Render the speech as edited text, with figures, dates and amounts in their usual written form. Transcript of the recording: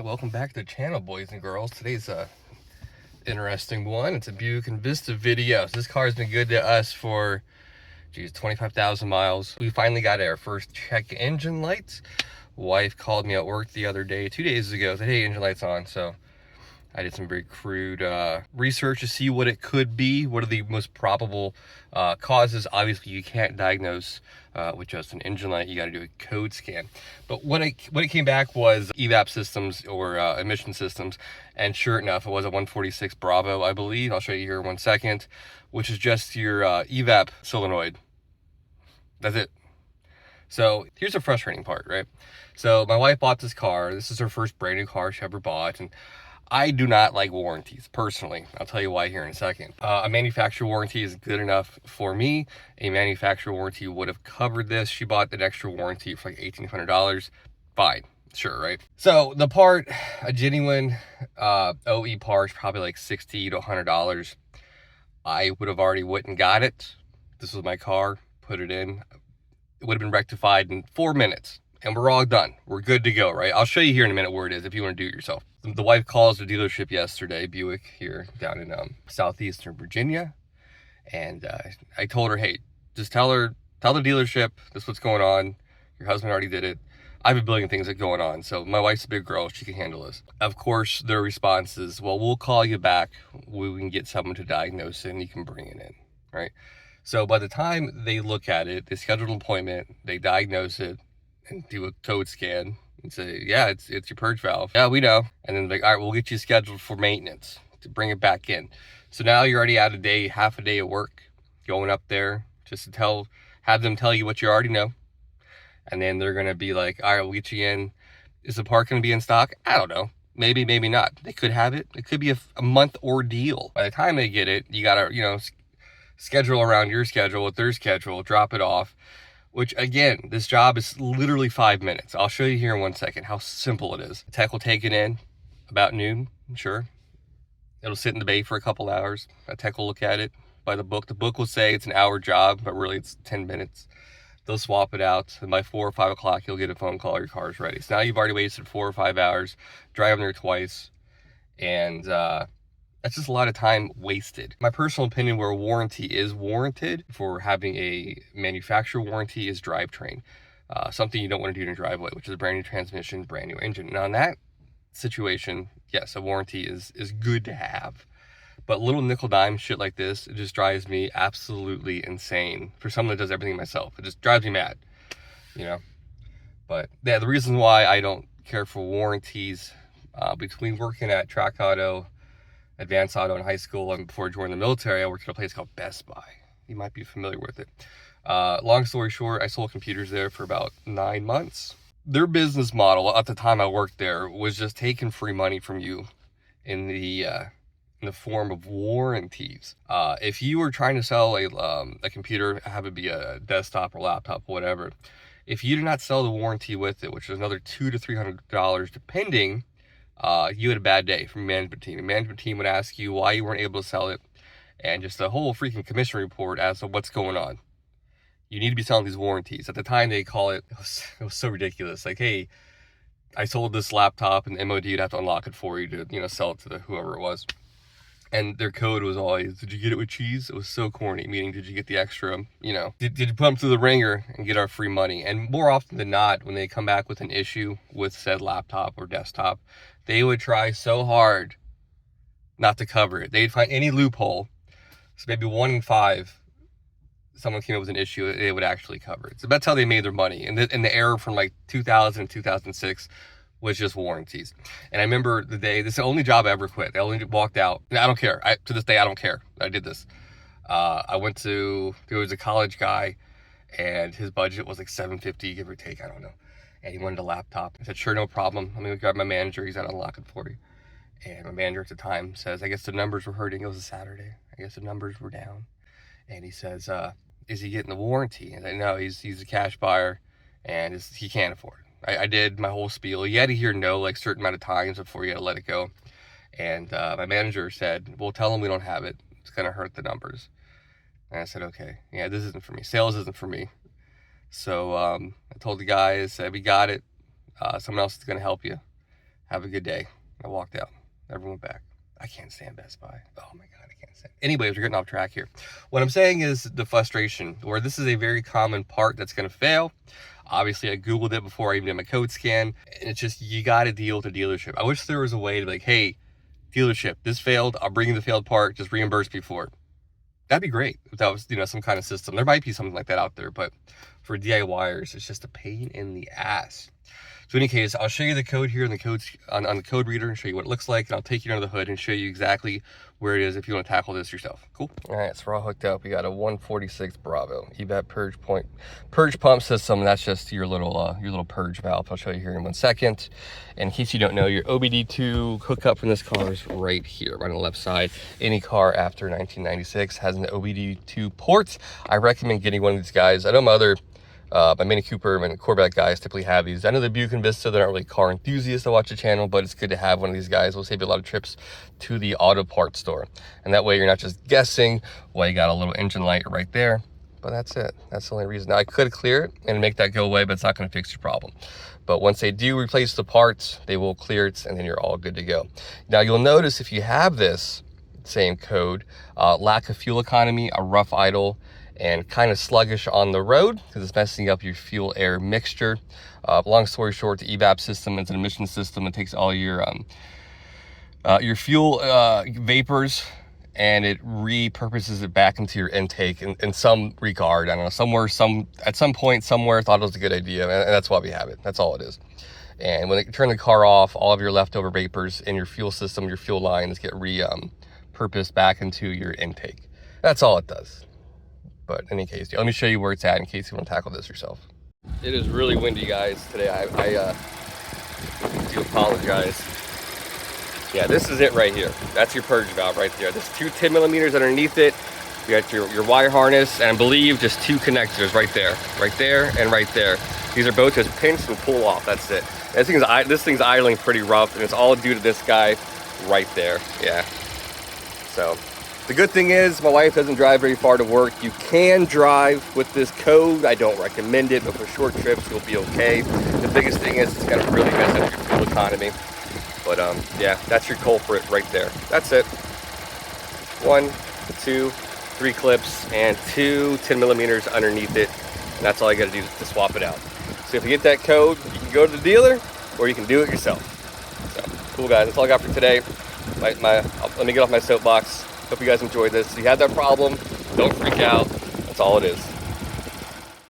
welcome back to the channel, boys and girls. Today's a interesting one. It's a Buick Envista video. So this car's been good to us for 25,000 miles. We finally got our first check engine lights. Wife called me at work the other day, 2 days ago, said, hey, engine light's on. So I did some very crude research to see what it could be. What are the most probable causes? Obviously, you can't diagnose with just an engine light. You got to do a code scan. But when it came back was Evap systems or emission systems, and sure enough, it was a 146 Bravo, I believe. I'll show you here in 1 second, which is just your Evap solenoid. That's it. So here's the frustrating part, right? So my wife bought this car. This is her first brand new car she ever bought, and I do not like warranties, personally. I'll tell you why here in a second. A manufacturer warranty is good enough for me. A manufacturer warranty would have covered this. She bought an extra warranty for like $1,800. Fine, sure, right? So the part, a genuine OE part, is probably like $60 to $100. I would have already went and got it. This was my car, put it in. It would have been rectified in 4 minutes. And we're all done. We're good to go, right? I'll show you here in a minute where it is if you want to do it yourself. The wife calls the dealership yesterday, Buick here down in southeastern Virginia. And I told her, hey, just tell the dealership this is what's going on. Your husband already did it. I have a billion things that are going on. So my wife's a big girl. She can handle this. Of course, their response is, well, we'll call you back. We can get someone to diagnose it and you can bring it in, right? So by the time they look at it, they schedule an appointment, they diagnose it, and do a code scan and say, yeah, it's your purge valve. Yeah, we know. And then like, all right, we'll get you scheduled for maintenance to bring it back in. So now you're already out a day, half a day of work, going up there just to have them tell you what you already know. And then they're going to be like, all right, we'll get you in. Is the part going to be in stock? I don't know. Maybe, maybe not. They could have it. It could be a month ordeal. By the time they get it, you got to, schedule around your schedule with their schedule, drop it off. Which, again, this job is literally 5 minutes. I'll show you here in 1 second how simple it is. The tech will take it in about noon, sure. It'll sit in the bay for a couple hours. A tech will look at it by the book. The book will say it's an hour job, but really it's 10 minutes. They'll swap it out, and by 4 or 5 o'clock, you'll get a phone call, your car's ready. So now you've already wasted 4 or 5 hours driving there twice, and that's just a lot of time wasted. My personal opinion where a warranty is warranted for having a manufacturer warranty is drivetrain. Something you don't want to do in your driveway, which is a brand new transmission, brand new engine. Now in that situation, yes, a warranty is good to have. But little nickel dime shit like this, it just drives me absolutely insane. For someone that does everything myself, it just drives me mad, But yeah, the reason why I don't care for warranties, between working at Track Auto, Advanced Auto in high school, and before joining the military, I worked at a place called Best Buy. You might be familiar with it. Long story short, I sold computers there for about 9 months. Their business model at the time I worked there was just taking free money from you in the form of warranties. If you were trying to sell a computer, have it be a desktop or laptop or whatever, if you did not sell the warranty with it, which is another $200 to $300 depending, you had a bad day from the management team. The management team would ask you why you weren't able to sell it, and just a whole freaking commission report as to what's going on. You need to be selling these warranties. At the time, they call it was so ridiculous. Like, hey, I sold this laptop, and the MOD would have to unlock it for you to, sell it to whoever it was. And their code was always, did you get it with cheese? It was so corny, meaning did you get the extra, did you put them through the ringer and get our free money? And more often than not, when they come back with an issue with said laptop or desktop, they would try so hard not to cover it. They'd find any loophole. So maybe 1 in 5, someone came up with an issue, they would actually cover it. So that's how they made their money. And the era from like 2000 and 2006 was just warranties. And I remember the day, this is the only job I ever quit. I only walked out. And I don't care. To this day, I don't care. I did this. There was a college guy, and his budget was like $750, give or take, I don't know. And he wanted a laptop. I said, sure, no problem. I'm going to grab my manager. He's going to unlock it for you. And my manager at the time says, I guess the numbers were hurting. It was a Saturday. I guess the numbers were down. And he says, is he getting the warranty? And I said, no, he's a cash buyer, and he can't afford it. I did my whole spiel. You had to hear no like certain amount of times before you had to let it go. And my manager said, well, tell him we don't have it. It's going to hurt the numbers. And I said, okay, yeah, this isn't for me. Sales isn't for me. So I told the guys, we got it. Someone else is going to help you. Have a good day. I walked out. Never went back. I can't stand Best Buy. Oh my God, I can't stand it. Anyways, we're getting off track here. What I'm saying is the frustration, where this is a very common part that's going to fail. Obviously, I Googled it before I even did my code scan. And it's just, you got to deal with the dealership. I wish there was a way to be like, hey, dealership, this failed. I'll bring you the failed part. Just reimburse me for it. That'd be great if that was, you know, some kind of system. There might be something like that out there, but for DIYers, it's just a pain in the ass. So in any case, I'll show you the code here on the code reader and show you what it looks like, and I'll take you under the hood and show you exactly where it is if you want to tackle this yourself. Cool. All right, so we're all hooked up. We got a 146 Bravo Evap Purge pump system. That's just your little purge valve. I'll show you here in 1 second. And in case you don't know, your OBD2 hookup from this car is right here, right on the left side. Any car after 1996 has an OBD2 port. I recommend getting one of these guys. I know my Mini Cooper and Corvette guys typically have these. I know the Buick Envista, they're not really car enthusiasts that watch the channel, but it's good to have one of these guys. Will save you a lot of trips to the auto parts store. And that way you're not just guessing. Well, you got a little engine light right there, but that's it. That's the only reason. Now, I could clear it and make that go away, but it's not going to fix your problem. But once they do replace the parts, they will clear it, and then you're all good to go. Now, you'll notice if you have this same code, lack of fuel economy, a rough idle, and kind of sluggish on the road because it's messing up your fuel air mixture. Long story short, the Evap system is an emission system that takes all your fuel vapors and it repurposes it back into your intake in some regard. I don't know, at some point somewhere thought it was a good idea, and that's why we have it. That's all it is. And when you turn the car off, all of your leftover vapors in your fuel system, your fuel lines get repurposed back into your intake. That's all it does. But in any case, let me show you where it's at in case you want to tackle this yourself. It is really windy, guys, today. I do apologize. Yeah, this is it right here. That's your purge valve right there. There's 2 10 millimeters underneath it. You got your wire harness, and I believe just 2 connectors right there, and right there. These are both just pinch and pull off. That's it. This thing's idling pretty rough, and it's all due to this guy right there. Yeah. So. The good thing is my wife doesn't drive very far to work. You can drive with this code. I don't recommend it, but for short trips, you'll be okay. The biggest thing is it's going to really mess up your fuel economy. But yeah, that's your culprit right there. That's it. 1, 2, 3 clips and 2 10 millimeters underneath it. And that's all you got to do to swap it out. So if you get that code, you can go to the dealer or you can do it yourself. So cool, guys. That's all I got for today. Let me get off my soapbox. Hope you guys enjoyed this. If you had that problem, don't freak out. That's all it is.